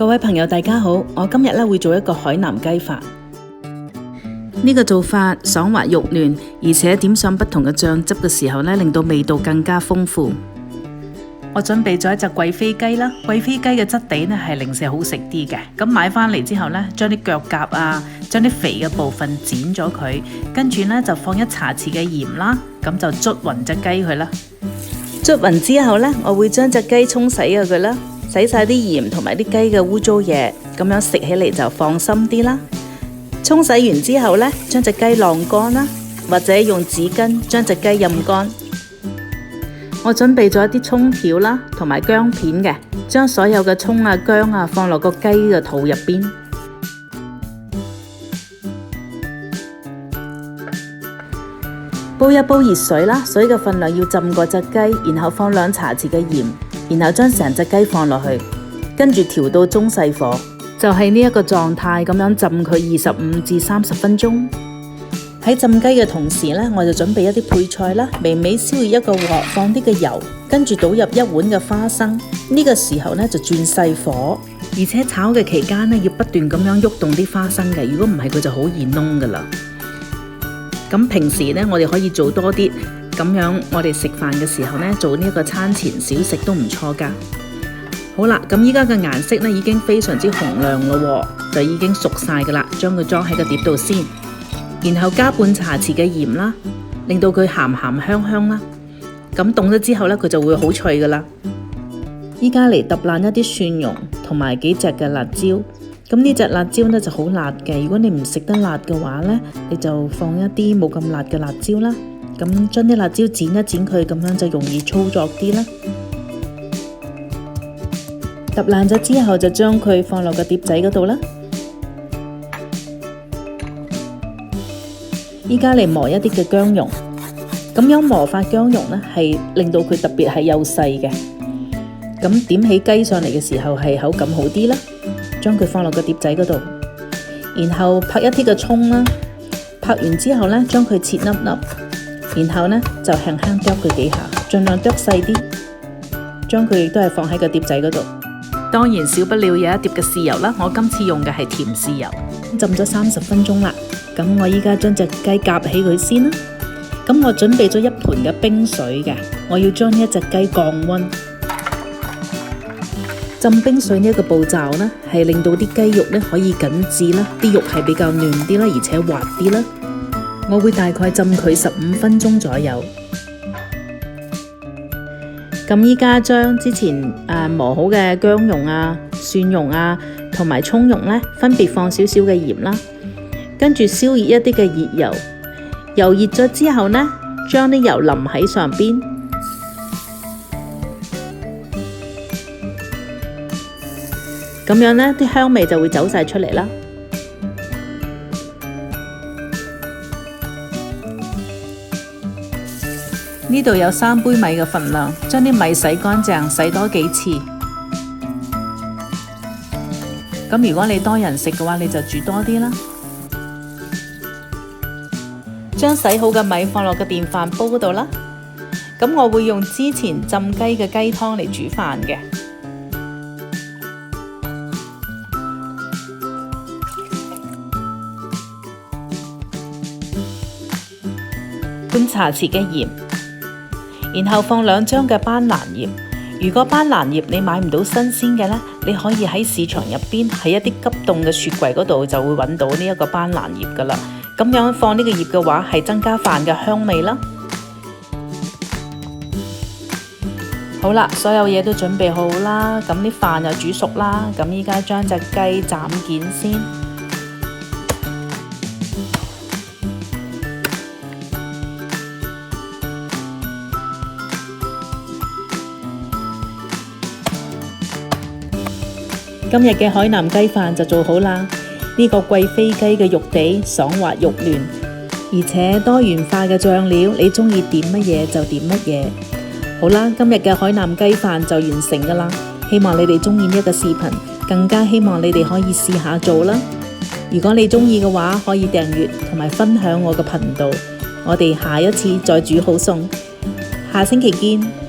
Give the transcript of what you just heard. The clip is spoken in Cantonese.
各位朋友大家好，我今日會做一個海南雞飯。呢個做法爽滑肉嫩，而且點上不同嘅醬汁嘅時候呢，令到味道更加豐富。我準備咗一隻貴妃雞啦，貴妃雞嘅質地呢係零舍好食啲嘅。咁買返嚟之後呢，將啲腳甲啊，將啲肥嘅部分剪咗佢，跟住呢就放1茶匙嘅鹽啦，咁就捽勻隻雞佢啦。捽勻之後呢，我會將隻雞沖洗咗佢啦，洗晒啲鹽同埋啲雞嘅污糟嘢，咁樣食起嚟就放心啲啦。沖洗完之後呢，將隻雞晾乾啦，或者用紙巾將隻雞陰乾。我準備咗一啲蔥條啦，同埋薑片嘅，將所有嘅蔥啊、薑啊放落個雞嘅肚入邊。煲一煲熱水啦，水嘅份量要浸過隻雞，然後放2茶匙嘅鹽，然後將成隻雞放落去，跟住調到中細火，就係呢一個狀態咁樣浸佢25至30分鐘。喺浸雞嘅同時呢，我就準備一啲配菜啦，微微燒熱一個鑊，放啲嘅油，跟住倒入1碗嘅花生。呢個時候呢，就轉細火，而且炒嘅期間呢，要不斷咁樣喐動啲花生嘅，如果唔係佢就好易燶噶啦。咁平時呢，我哋可以做多啲，咁樣我哋食飯嘅時候呢，做呢一個餐前小食都唔錯噶。好啦，咁依家嘅顏色呢已經非常之紅亮咯，就已經熟晒噶啦，將佢裝喺個碟度先。然後加半茶匙嘅鹽啦，令到佢鹹鹹香香啦。咁凍咗之後呢，佢就會好脆噶啦。依家嚟揼爛一啲蒜蓉同埋幾隻嘅辣椒。咁呢隻辣椒呢就好辣嘅，如果你唔食得辣嘅話呢，你就放一啲冇咁辣嘅辣椒啦。咁將啲辣椒剪一剪佢，咁樣就容易操作啲啦。揼爛咗之後，就將佢放落個碟仔嗰度啦。依家嚟磨一啲嘅薑蓉，咁樣磨法薑蓉呢係令到佢特別係幼細嘅，咁點起雞上嚟嘅時候係口感好啲啦。將佢放落個碟仔嗰度，然後拍一啲嘅蔥啦，拍完之後呢，將佢切粒粒，然後呢就輕輕剁佢幾下，盡量剁細啲，將佢亦都係放喺個碟仔嗰度。當然少不了有一碟嘅豉油啦，我今次用嘅係甜豉油，浸咗30分鐘啦。咁我依家將隻雞夾起佢先啦。咁我準備咗1盤嘅冰水嘅，我要將呢一隻雞降溫。浸冰水呢一個步驟呢，係令到啲雞肉呢可以緊緻啦，啲肉係比較嫩啲啦，而且滑啲啦。我會大概浸佢15分鐘左右。咁依家將之前磨好嘅薑蓉啊、蒜蓉啊同埋蔥蓉呢，分別放少少嘅鹽啦，跟住燒熱一啲嘅熱油，油熱咗之後呢，將啲油淋喺上邊。咁樣呢，啲香味就會走晒出嚟啦。呢度有3杯米嘅份量，將啲米洗乾淨，洗多幾次。咁如果你多人食嘅話，你就煮多啲啦。將洗好嘅米放落個電飯煲嗰度啦。咁我會用之前浸雞嘅雞湯嚟煮飯嘅。半茶匙嘅鹽，然後放2張嘅班蘭葉。如果班蘭葉你買唔到新鮮嘅呢，你可以喺市場入邊喺一啲急凍嘅雪櫃嗰度就會揾到呢一個班蘭葉噶啦。咁樣放呢個葉嘅話，係增加飯嘅香味啦。好啦，所有嘢都準備好啦，咁啲飯又煮熟啦。咁依家將隻雞斬件先。今日嘅海南雞飯就做好啦。呢個貴妃雞嘅肉地爽滑肉嫩，而且多元化嘅醬料，你中意點乜嘢就點乜嘢。好啦，今日嘅海南雞飯就完成噶啦。希望你哋中意呢一個視頻，更加希望你哋可以試下做啦。如果你中意嘅話，可以訂閱同埋分享我嘅頻道。我哋下一次再煮好餸，下星期見。